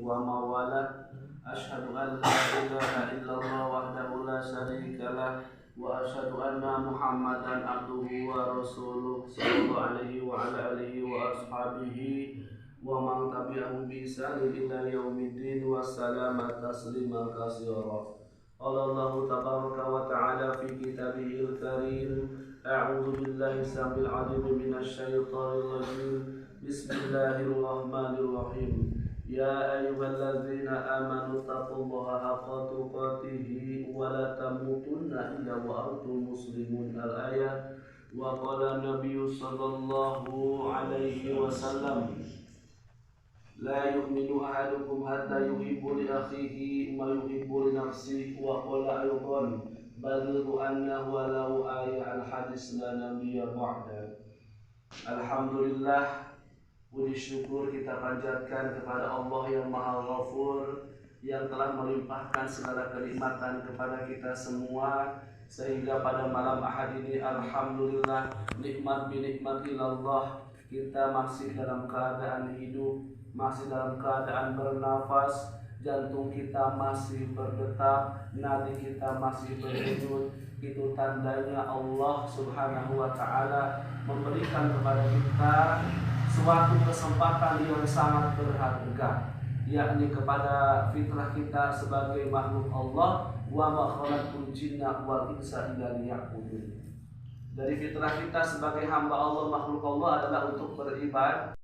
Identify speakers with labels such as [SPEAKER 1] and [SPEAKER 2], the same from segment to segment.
[SPEAKER 1] ومن والاه أشهد أن لا إله إلا الله وحده لا شريك له وأشهد أن محمدا عبده ورسوله صلى الله عليه وعلى آله وأصحابه ومن تبعهم بإحسان إلى يوم الدين وسلم تسليما كثيرا. قال الله تبارك وتعالى في كتابه الكريم: أعوذ بالله السميع العليم من الشيطان الرجيم. بسم الله الرحمن الرحيم. يا أيها الذين آمنوا اتقوا الله حق تقاته ولا تموتن إلا وأنتم مسلمون. الآية. وقال النبي صلى الله عليه وسلم: لا يؤمن أحدكم حتى يحب لأخيه ما يحب لنفسه. وقال أيضا: بلغ أنه ولو آية. الحديث لا نبي بعده. Alhamdulillah, puji syukur kita panjatkan kepada Allah yang Maha Ghafur, yang telah melimpahkan segala kenikmatan kepada kita semua, sehingga pada malam Ahad ini alhamdulillah nikmat binikmat ilallah, kita masih dalam keadaan hidup, masih dalam keadaan bernafas, jantung kita masih berdetak, nadi kita masih berdenyut. Itu tandanya Allah Subhanahu wa Ta'ala memberikan kepada kita suatu kesempatan yang sangat berharga, yakni kepada fitrah kita sebagai makhluk Allah. Wa ma khalaqtul jinna wal insa illa liya'budun. Dari fitrah kita sebagai hamba Allah, makhluk Allah adalah untuk beribadah.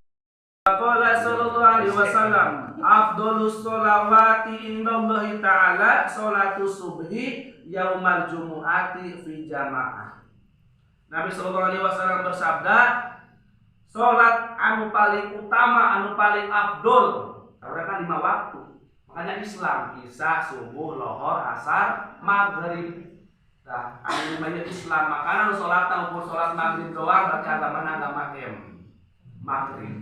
[SPEAKER 1] Qala sallallahu alaihi wasallam: afdhalus sholawati indallahi ta'ala sholatu subhi yaumal jumu'ati fi jamaah. Nabi sallallahu alaihi wasallam bersabda, salat anu paling utama, anu paling afdol, karena kan 5 waktu. Makanya Islam Isya, subuh, lohor, asar, maghrib. Nah, anu namanya Islam. Makanya salat ukur salat maghrib doang berarti agama maghrib.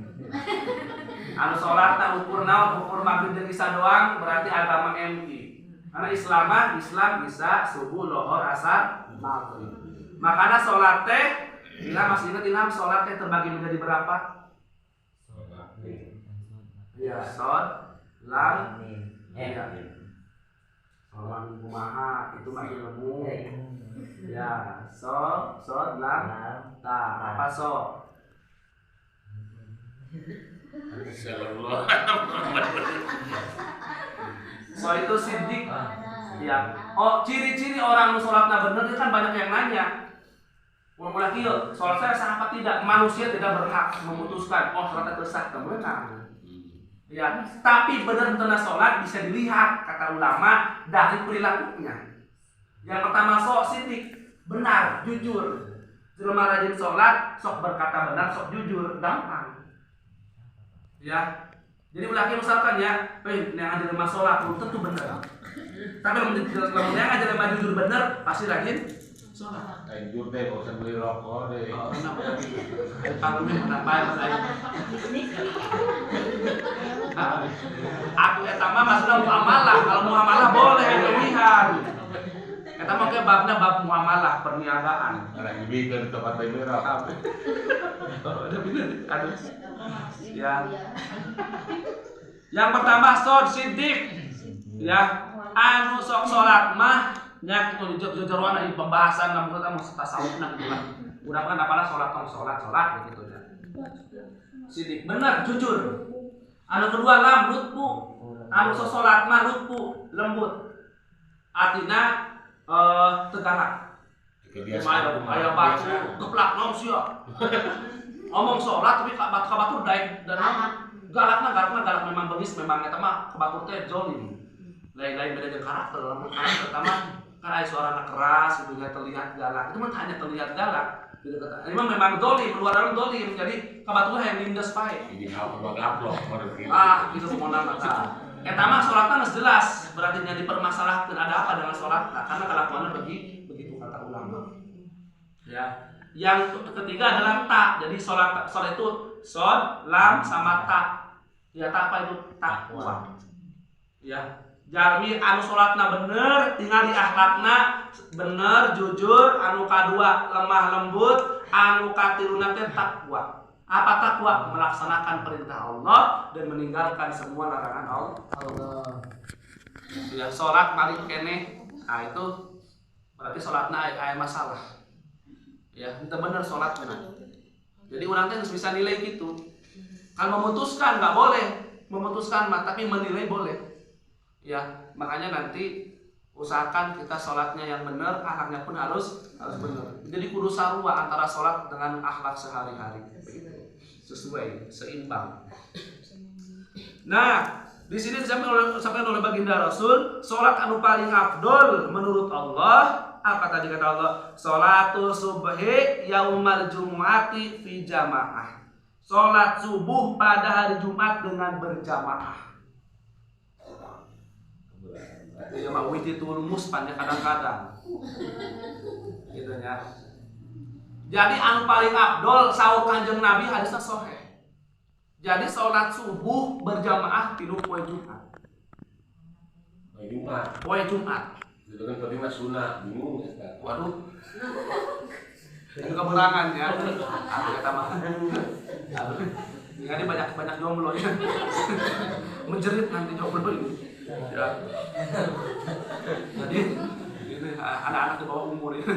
[SPEAKER 1] Anu salat ukur naon, ukur maghrib jeung isya doang berarti agama MI. Karena Islam Isya, subuh, lohor, asar, maghrib. Makanya salat teh, kita masih ingat ilham salat teh terbagi menjadi berapa? Ya, salat, lam, ya. Salat kumaha itu mah ilmu. Ya, salat, lam, ta. Apa so? So itu siddiq. Ya. Oh, ciri-ciri orang sholatnya benar itu kan banyak yang nanya. Mulai kieu, sholat saya sah apa tidak? Manusia tidak berhak memutuskan. Oh, sholatnya sah kemenang. Ya, tapi benar-benar sholat bisa dilihat kata ulama dari perilakunya. Yang pertama siddiq, benar, jujur. Jelema rajin sholat, sok berkata benar, sok jujur, gampang. Ya, jadi ulama misalkan ya, yang ada lima sholat belum tentu benar. Tapi kalau yang ada lima jujur benar, pasti rajin sholat.
[SPEAKER 2] Jujur deh, gak usah beli rokok deh.
[SPEAKER 1] Oh, kenapa? Kalau kenapa ya mas Ayu? Aku etama maksudnya muamalah. Kalau muamalah boleh lebihan. Eta mah ke babna bab muamalah perniagaan.
[SPEAKER 2] Ada bikin tempat beli rokok.
[SPEAKER 1] Ada bener, ada. Ya. Yang pertama siddiq. Ya, anu sok salat mah nya kitu jeroan ieu pembahasan namun kita mau tasawufna gitu lah. Udah kan apalah salat gitu ya. Siddiq benar, jujur. Anu kedua lam lutfu. Anu sok salat mah lutfu, lembut. Artinya tegalak. Aya batu geplak naon sia. Ngomong sholat tapi kabatur daek dan galak memang beris memang eta mah kabatur teh zolim. Lain beda jeung karakter. Karakter pertama kan aya suarana keras gitu ya, terlihat galak. Itu mah hanya terlihat galak gitu kata. Ini memang zolim, luar dalam zolim. Jadi kabatur yang lindes pae.
[SPEAKER 2] Jadi ngaplok gitu.
[SPEAKER 1] Gitu kumaha mata. Eta mah salatna geus jelas, berarti nya dipermasalahkeun ada apa dengan salatna karena kelakuannya begitu kata ulama. Ya. Yang ketiga adalah ta. Jadi sholat itu shod, lam sama ta. Ya ta apa itu? Takwa. Ya. Jalmi anu sholatna bener, tinggal di akhlakna bener, jujur, anu kadua lemah lembut, anu katiluna teh takwa. Apa takwa? Melaksanakan perintah Allah dan meninggalkan semua larangan Allah. Ya, sholat malik kene, nah itu berarti sholatnya aya masalah. Ya, itu bener sholat benar. Jadi orang teh bisa nilai gitu. Kalau memutuskan nggak boleh, memutuskan mah, tapi menilai boleh. Ya, makanya nanti usahakan kita sholatnya yang benar, akhlaknya pun harus benar. Jadi kudu sarua antara sholat dengan akhlak sehari-hari. Sesuai, seimbang. Nah, di sini disampaikan oleh baginda Rasul, sholat anu paling afdol menurut Allah. Apa tadi kata Allah? Sholatul subhi yaumal jumu'ati fi jamaah. Sholat subuh pada hari Jumat dengan berjamaah. Ya mak wijitul muspan kadang-kadang. Gitu ya. Jadi anu paling afdol saur Kanjeng Nabi hadisnya sahih. Jadi sholat subuh berjamaah di poe Jumat. Poe Jumat.
[SPEAKER 2] Itu kan berarti mas sunnah, bingung ya.
[SPEAKER 1] Waduh. Itu keberangan ya. Aku kata mah. Ini banyak jomblo ya. Menjerit nanti jomblo ini. Ya. Jadi ini anak-anak di bawah umur ya.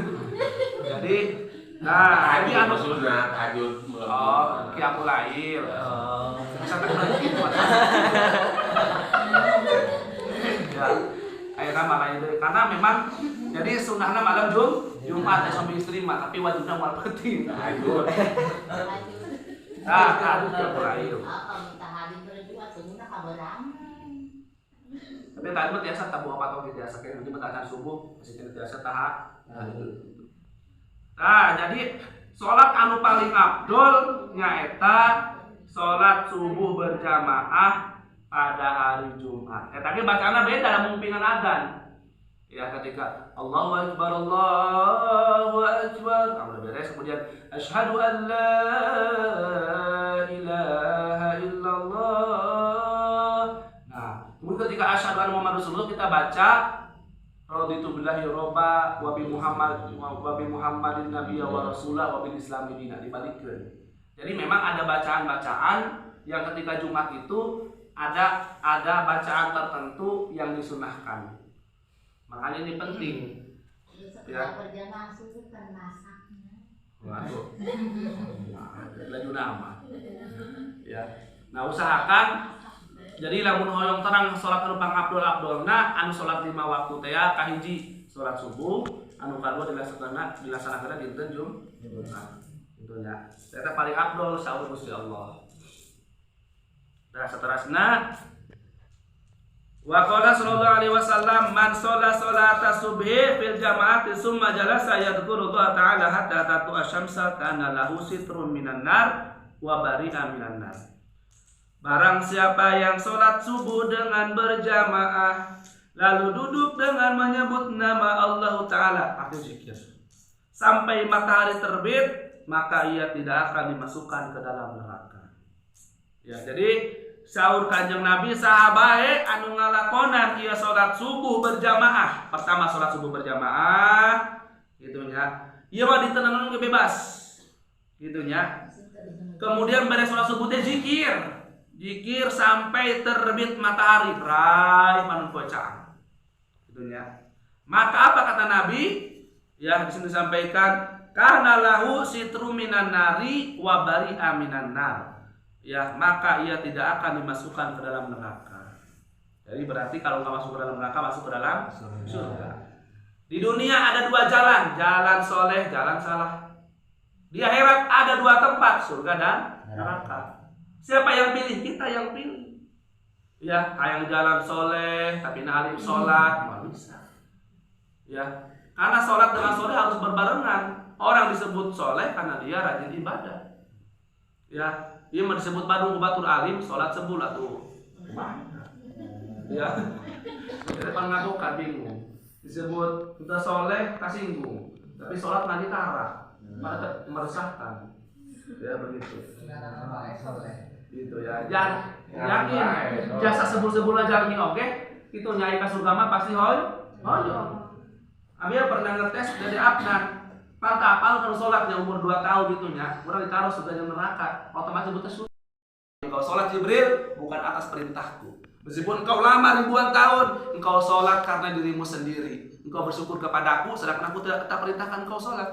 [SPEAKER 1] Jadi nah, ini anu
[SPEAKER 2] sunnah tahajud.
[SPEAKER 1] Oh, qiyamul lail. Oh, bisa terkenal gitu. Ya. Ayeuna malah itu karena memang jadi sunnahna malam Jumat ya sampai istri mah tapi wajibna moal penting. Tahajud. Tahajud qiyamul lail. Tapi tadi mah biasa tabu apa tau biasa kayak nanti bacaan subuh masih biasa tahajud. Nah, jadi sholat anu paling afdol nyaeta sholat subuh berjamaah pada hari Jumat. Tapi bacaannya beda mungkinan adzan. Ya ketika Allahu Akbar Allahu Akbar, kamu beres kemudian asyhadu an la ilaha illallah. Nah, kemudian ketika asyhadu anna Muhammadar Rasulullah kita baca raditu billahi robba wa bi Muhammadin nabiyya wa rasulah wa bil islami dina dibalikkeun. Jadi memang ada bacaan-bacaan yang ketika Jumat itu ada bacaan tertentu yang disunahkan. Makanya ini penting. Ya.
[SPEAKER 3] Berjamaah subuh kan masaknya.
[SPEAKER 1] Waduh. Laju nama. Ya. Nah, usahakan jadi lamun hoyong terang salat anu pang abdol-abdolna anu salat 5 waktu teh kahiji salat subuh, anu kadua dilaksanakeun dinten Jumat. Gitu nya. Eta paling abdol saur Gusti Allah. Nah, seterusnya wa qala sallallahu alaihi wasallam man shalla salata subhi fil jama'ati summa jalasa yadhkuru Allah ta'ala hatta tatu asyamsa kana lahu sitrun minan nar wa bari'a minan nar. Barang siapa yang sholat subuh dengan berjamaah lalu duduk dengan menyebut nama Allah Ta'ala atau zikir sampai matahari terbit, maka ia tidak akan dimasukkan ke dalam neraka. Ya, jadi saur Kanjeng Nabi sahabae anu ngalakonan ieu salat subuh berjamaah. Pertama salat subuh berjamaah gitu nya. Ieu mah ditenangkeun ge bebas. Gitu nya. Kemudian beres salat subuh teh zikir. Zikir sampai terbit matahari, rai manun bacaan. Gitu nya. Maka apa kata Nabi? Ya, di sini disampaikan kana lahu sitru minan nari wa bari'a minan nar. Ya, maka ia tidak akan dimasukkan ke dalam neraka. Jadi berarti kalau nggak masuk ke dalam neraka, masuk ke dalam surga. Di dunia ada 2 jalan, jalan soleh, jalan salah. Di akhirat ada 2 tempat, surga dan neraka. Siapa yang pilih? Kita yang pilih. Ya, hayang jalan soleh, tapi alim sholat, nggak bisa. Ya, karena sholat dengan soleh harus berbarengan. Orang disebut soleh karena dia rajin ibadah. Ya. Ia mah disebut badung batur alim, sholat sebulan tuh. Ya. Jadi pangadukan bingung. Disebut kita soleh kasinggung, tapi sholat nanti tara, malah meresahkan. Ya begitu. Gitu ya. Yakin jasa sebul-sebul aja nih oke. Itu nyai ka surga mah pasti hoy. Abi pernah ngetes dari Adnan. Maka apal kalau sholatnya umur 2 tahun itunya, kurang ditaruh surga neraka, otomatis buta surga. Engkau sholat Jibril bukan atas perintahku. Meskipun engkau lama ribuan tahun, engkau sholat karena dirimu sendiri. Engkau bersyukur kepadaku, sedangkan aku tidak perintahkan engkau sholat.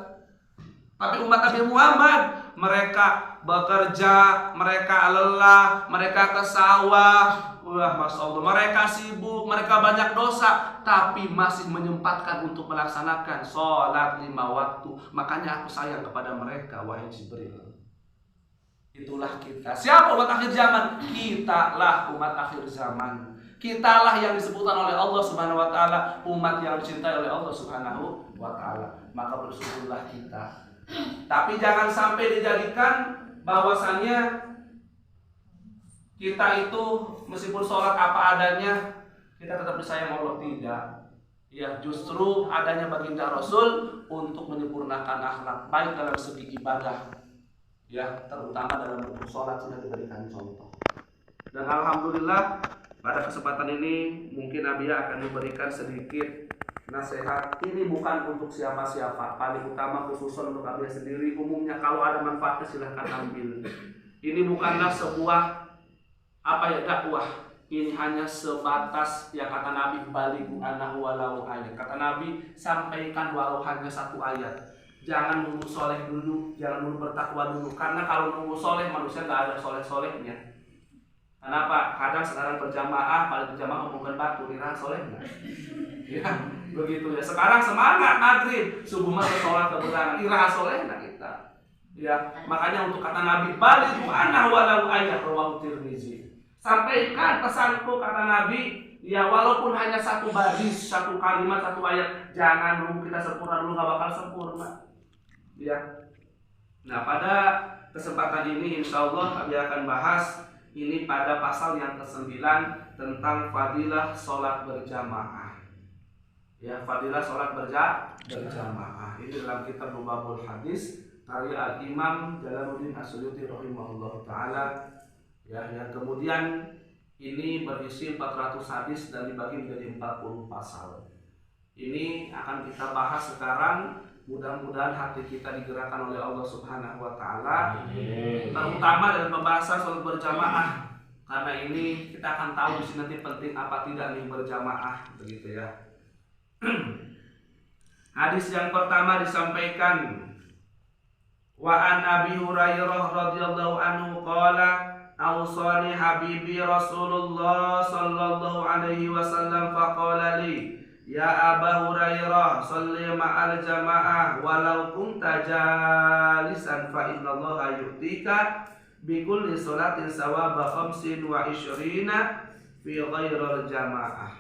[SPEAKER 1] Tapi umat Nabi Muhammad, mereka bekerja, mereka lelah, mereka ke sawah, wah Masya Allah, mereka sibuk, mereka banyak dosa, tapi masih menyempatkan untuk melaksanakan sholat 5 waktu. Makanya aku sayang kepada mereka, wahai Jibril. Itulah kita. Siapa umat akhir zaman? Kitalah umat akhir zaman. Kitalah yang disebutkan oleh Allah Subhanahu wa taala, umat yang dicintai oleh Allah Subhanahu wa taala. Maka bersyukurlah kita. Tapi jangan sampai dijadikan bahwasannya kita itu meskipun sholat apa adanya kita tetap disayang Allah, tidak. Ya, justru adanya baginda Rasul untuk menyempurnakan akhlak baik dalam segi ibadah, ya, terutama dalam bentuk sholat sudah diberikan contoh. Dan alhamdulillah pada kesempatan ini mungkin Nabi akan memberikan sedikit nasihat. Ini bukan untuk siapa-siapa, paling utama khusus untuk Nabi sendiri. Umumnya kalau ada manfaatnya silahkan ambil. Ini bukanlah sebuah dakwah. Ini hanya sebatas yang kata Nabi, balighu annahu walau ayat. Kata Nabi, sampaikan walau hanya 1 ayat. Jangan nunggu soleh dulu, jangan nunggu bertakwa dulu. Karena kalau nunggu soleh, manusia nggak ada soleh-solehnya. Kenapa? Kadang sekarang berjamaah, pada berjamaah ngomongkan batu, iraha soleh nggak? Ya, begitu ya. Sekarang semangat maghrib, subuh mah sholat kebenaran, iraha soleh nggak kita? Ya, makanya untuk kata Nabi, balighu annahu walau ayat, rawahu Tirmizi. Sampaikan pesanku kata Nabi, ya walaupun hanya 1 baris, 1 kalimat, 1 ayat. Jangan nunggu kita sempurna dulu, nggak bakal sempurna. Ya. Nah, pada kesempatan ini insya Allah kami akan bahas ini pada pasal yang ke-9 tentang fadilah sholat berjamaah. Ya, fadilah sholat berjamaah. Ini dalam kitab Rubabul Hadis karya Al-Imam Jalaluddin As-Suyuti rahimahullah ta'ala. Ya, yang kemudian ini berisi 400 hadis dan dibagi menjadi 40 pasal. Ini akan kita bahas sekarang. Mudah-mudahan hati kita digerakkan oleh Allah Subhanahu wa taala, terutama dalam pembahasan sholat berjamaah. Karena ini kita akan tahu di sini nanti penting apa tidak nih berjamaah, begitu ya. Hadis yang pertama disampaikan wa an Abi Hurairah radhiyallahu anhu qala awsani habibi Rasulullah sallallahu alaihi wasallam faqala li ya Aba Hurairah sholli ma'al jamaah walau kunta jalisan fa innallaha yu'tika bi kulli sholatin sawaba 25 fi ghairil jamaah.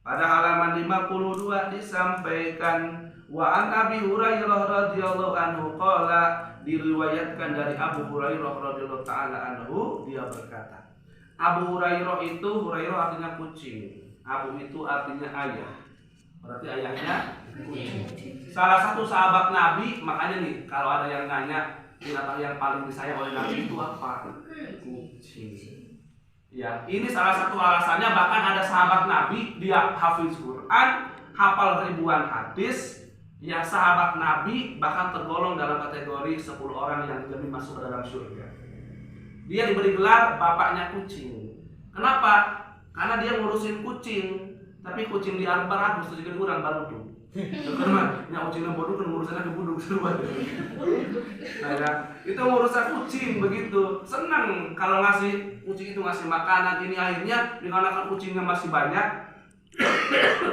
[SPEAKER 1] Pada halaman 52 disampaikan wa an Abi Hurairah radhiyallahu anhu qala, diriwayatkan dari Abu Hurairah radhiyallahu taala anhu, dia berkata. Abu Hurairah itu, Hurairah artinya kucing. Abu itu artinya ayah. Berarti ayahnya kucing. Salah satu sahabat Nabi, makanya nih kalau ada yang nanya binatang yang paling disayang oleh Nabi itu apa? Kucing. Ya, ini salah satu alasannya. Bahkan ada sahabat Nabi, dia hafiz Quran, hafal ribuan hadis. Ya, sahabat Nabi bahkan tergolong dalam kategori 10 orang yang dijamin masuk ke dalam surga. Dia diberi gelar bapaknya kucing. Kenapa? Karena dia ngurusin kucing, tapi kucing di Arbar Agus itu juga kurang baru tuh. Karena yang kucing yang bodoh kan ngurusannya ke buduk seruan. Nah, ya, itu ngurusan kucing begitu. Senang kalau ngasih kucing itu ngasih makanan. Ini akhirnya dikarenakan kucingnya masih banyak,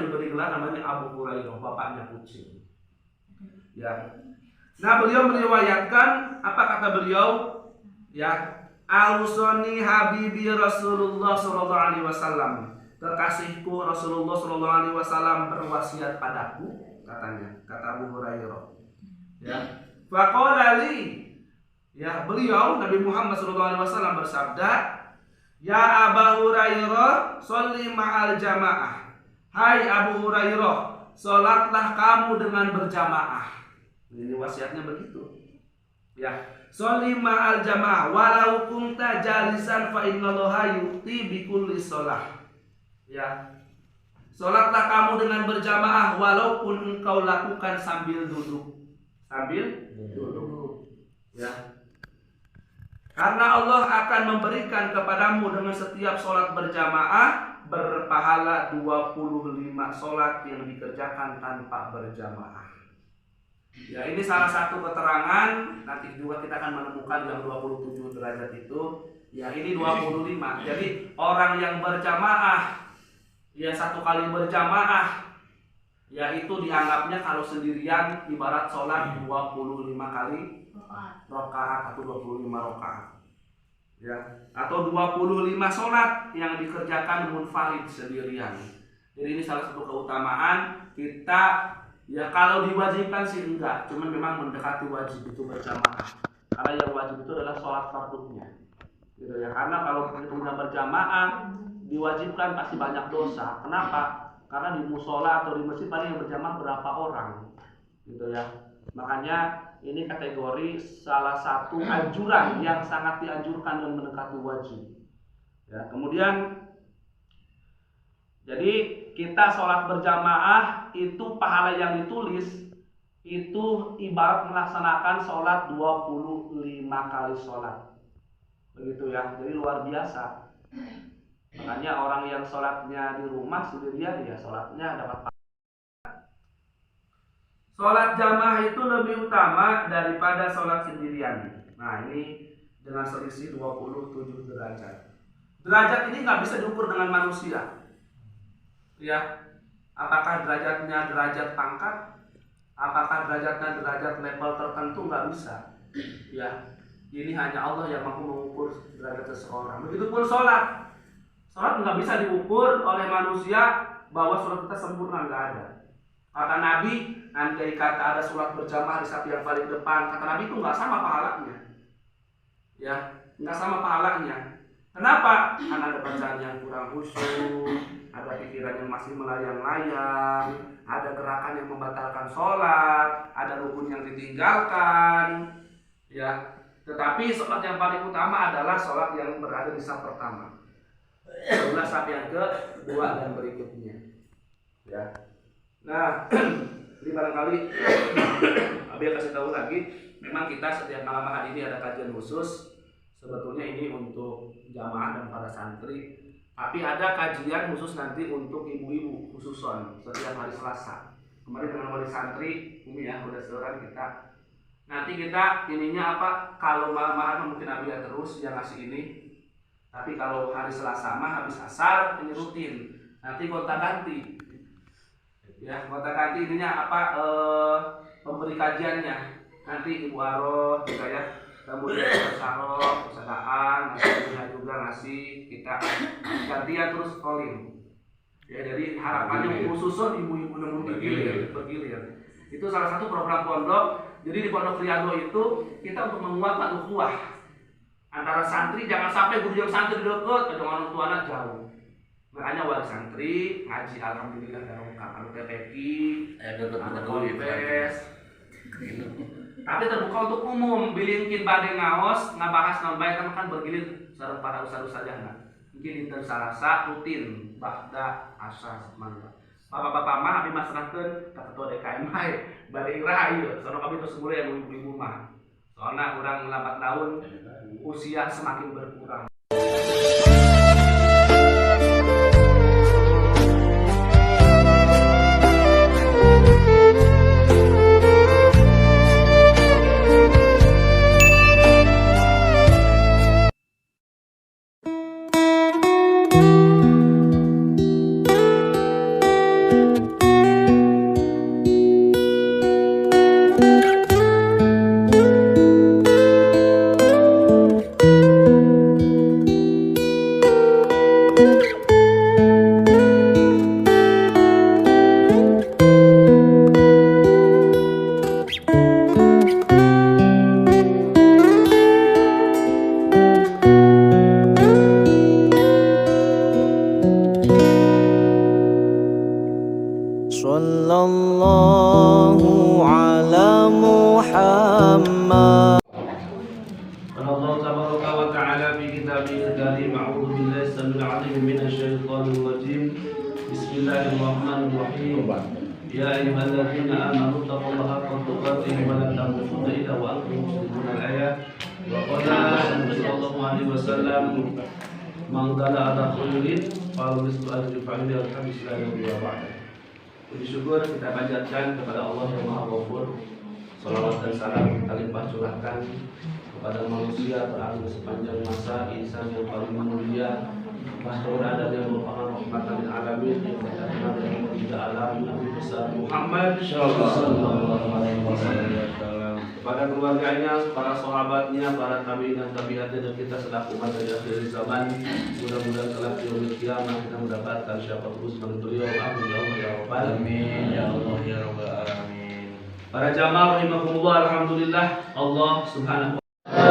[SPEAKER 1] diberi gelar namanya Abu Hurairah, bapaknya kucing. Ya. Nah, beliau meriwayatkan, apa kata beliau? Ya. Ausoni habibi Rasulullah sallallahu alaihi wasallam. Kekasihku Rasulullah sallallahu alaihi wasallam berwasiat padaku, katanya, kata Abu Hurairah. Ya. Faqala li. Ya, beliau Nabi Muhammad sallallahu alaihi wasallam bersabda, "Ya Abu Hurairah, sholli ma'al jamaah." Hai Abu Hurairah, salatlah kamu dengan berjamaah. Ini wasiatnya begitu. Ya. Sholli ma'al jamaah walau kunta jalisan fa innallaha yu'ti bi kulli shalah. Ya. Salatlah kamu dengan berjamaah walaupun engkau lakukan sambil duduk. sambil duduk. Ya. Karena Allah akan memberikan kepadamu dengan setiap sholat berjamaah berpahala 25 sholat yang dikerjakan tanpa berjamaah. Ya, ini salah satu keterangan. Nanti juga kita akan menemukan yang 27 derajat itu. Ya, ini 25. Jadi orang yang berjamaah, ya satu kali berjamaah, yaitu dianggapnya kalau sendirian ibarat sholat 25 kali rakaat atau 25 rakaat. Ya, atau 25 sholat yang dikerjakan munfarid sendirian. Jadi ini salah satu keutamaan kita. Ya kalau diwajibkan sih enggak, cuman memang mendekati wajib itu berjamaah. Karena yang wajib itu adalah sholat fardunya. Gitu ya. Karena kalau kita berjamaah diwajibkan pasti banyak dosa. Kenapa? Karena di musola atau di masjid paling yang berjamaah berapa orang. Gitu ya. Makanya ini kategori salah satu anjuran yang sangat dianjurkan dan mendekati wajib. Ya, kemudian jadi kita sholat berjamaah itu pahala yang ditulis itu ibarat melaksanakan sholat 25 kali sholat. Begitu ya, jadi luar biasa. Makanya orang yang sholatnya di rumah sendirian ya sholatnya dapat pahala. Sholat jamaah itu lebih utama daripada sholat sendirian. Nah ini dengan selisih 27 derajat. Derajat ini nggak bisa diukur dengan manusia. Ya, apakah derajatnya derajat pangkat, apakah derajatnya derajat level tertentu, nggak bisa. Ya, ini hanya Allah yang mampu mengukur derajat seseorang. Begitupun sholat, sholat nggak bisa diukur oleh manusia bahwa sholat kita sempurna, nggak ada. Kata Nabi, andai kata ada sholat berjamaah di saat yang paling depan, kata Nabi itu nggak sama pahalanya. Ya, nggak sama pahalanya. Kenapa? Karena ada bacaan yang kurang khusyuk, ada pikiran yang masih melayang-layang, ada gerakan yang membatalkan sholat, ada rukun yang ditinggalkan. Ya, tetapi sholat yang paling utama adalah sholat yang berada di saf pertama, sebelah saf yang kedua dan berikutnya. Ya, nah ini barangkali Abi kasih tahu lagi, memang kita setiap malam hari ini ada kajian khusus. Sebetulnya ini untuk jamaah dan para santri, tapi ada kajian khusus nanti untuk ibu-ibu khususon setiap hari Selasa. Kemarin dengan wali santri, Umi ya, udah seorang kita. Nanti kita ininya apa? Kalau malam-malam mungkin Abi ya terus yang ngasih ini. Tapi kalau hari Selasa mah habis asar ini rutin. Nanti gonta-ganti. Ya, gonta-ganti ininya apa? Pemberi kajiannya. Nanti Ibu Aro juga ya. Kemudian Sarok, Sedaan, nantinya juga ngasih kita gantian terus calling. Ya, jadi harapannya khususon ibu-ibu nemu bergilir. Itu salah satu program pondok. Jadi di Pondok Riyadhah itu kita untuk menguatkan ukhuwah antara santri, jangan sampai guru yang santri dekat dengan orang tua anak jauh. Makanya wali santri ngaji alhamdulillah ada lengkap, ada TPQ, ada konfes. Tapi terbuka untuk umum, bilingkin bade ngaos ngabahas nambahin kan bergilir sareng para ustaz-ustaz jana. Mungkin dinten Salasa rutin ba'da asar mangga. Bapak-bapak mah abi masrahkeun ka ketua DKM bae bade rahayu sono kami terus mulai yang ibu-ibu mah. Soalnya urang lambat tahun usia semakin berkurang.
[SPEAKER 4] Sallallahu ala Muhammad.
[SPEAKER 1] Allah tabaraka wa ta'ala fi kitabihil karim, a'udzu billahi samil 'alim minasy syaithanir rajim. Bismillahirrahmanirrahim. يا أيها الذين آمنوا اتقوا الله حق تقاته ولا تموتن إلا وأنتم مسلمون الآية وقال صلى الله عليه وسلم من دل على خير فالمثل أجر فعله الحمد لله وبعد. Puji syukur kita panjatkan kepada Allah yang Maha Ghafur. Salawat dan salam kita limpah curahkan kepada manusia terakhir sepanjang masa, insan yang paling mulia, Rasul Adam yang merupakan rahmatan lil alamin, yang terkenal dengan tiga alam, Nabi besar Muhammad sallallahu alaihi wasallam, kepada keluarganya, para sahabatnya, para tabi'in dan tabi'atnya, dan kita selaku umat dari akhir zaman. Mudah-mudahan kelak di yaumil qiyamah kita mendapatkan syafaat khusus beliau. Amin ya Allah ya rabbal alamin. Ya Allah ya rabbal alamin. Para jamaah rahimakumullah, alhamdulillah Allah Subhanahu wa ta'ala.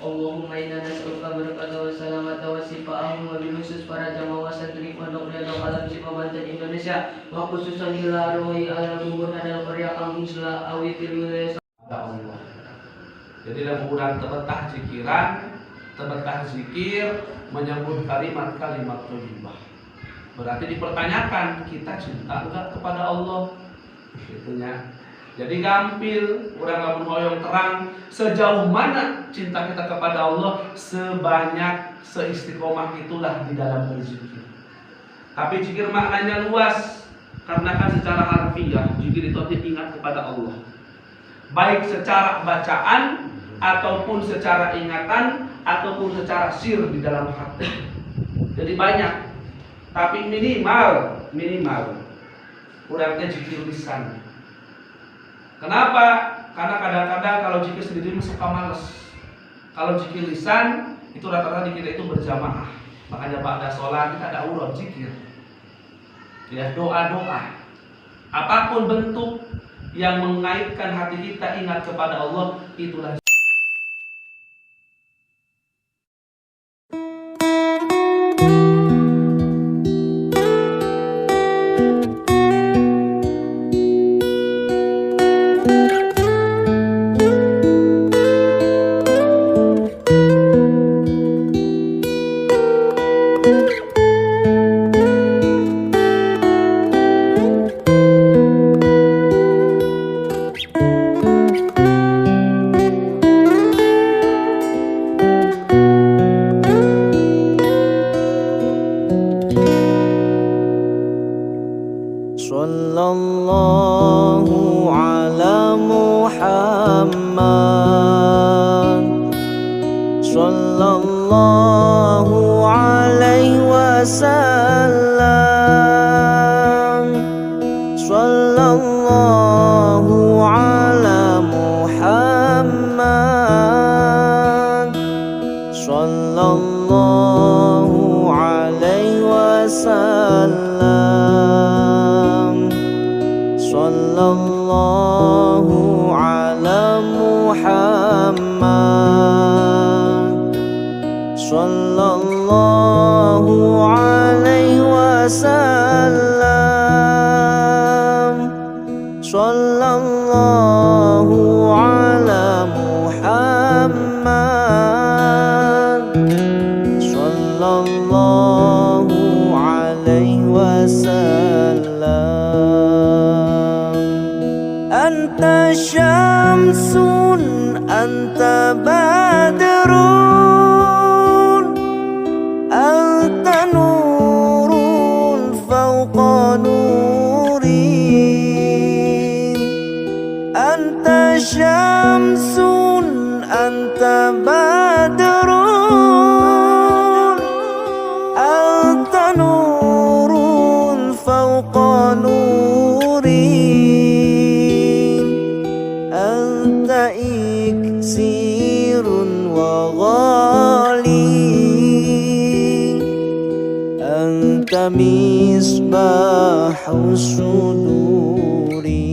[SPEAKER 5] Allahumma inna nas'aluka barakatuh wa salamata wa sifa'ahum wa bilusus para jamaah santri pondok Riyadul Alam Sipa Banten Indonesia wa khususan ila arwahi ala kubur hadal qarya kampung Sela awi fil wilayah
[SPEAKER 1] Allah. Jadi dalam kurang terletah zikiran, terletah zikir menyebut kalimat-kalimat thayyibah. Berarti dipertanyakan kita cinta enggak kepada Allah? Itunya. Jadi gampil, orang lamun hoyong terang sejauh mana cinta kita kepada Allah, sebanyak seistiqomah itulah di dalam berzikir. Tapi zikir maknanya luas, karena kan secara harfiah zikir itu artinya ingat kepada Allah. Baik secara bacaan ataupun secara ingatan ataupun secara sir di dalam hati. Jadi banyak. Tapi minimal kurangnya zikir lisan. Kenapa? Karena kadang-kadang kalau zikir sendiri suka males. Kalau zikir lisan itu rata-rata dikira itu berjamaah. Makanya pada sholat kita ada urut zikir. Ya, doa-doa. Apapun bentuk yang mengaitkan hati kita ingat kepada Allah, itulah
[SPEAKER 4] Sallallahu ala Muhammad, sallallahu alaihi wasallam, sallallahu ala Muhammad, sallallahu alaihi wasallam, sallallahu ala Muhammad, sallallahu alaihi wasallam, sallallahu ala Muhammad, sallallahu alaihi wasallam. Anta syamsun, anta badrun, anta nurun fawqa nurin. Anta syamsun, anta badrun, anta nurun fawqa nurin. Anta iksirun wa ghali, anta misbahu suduri.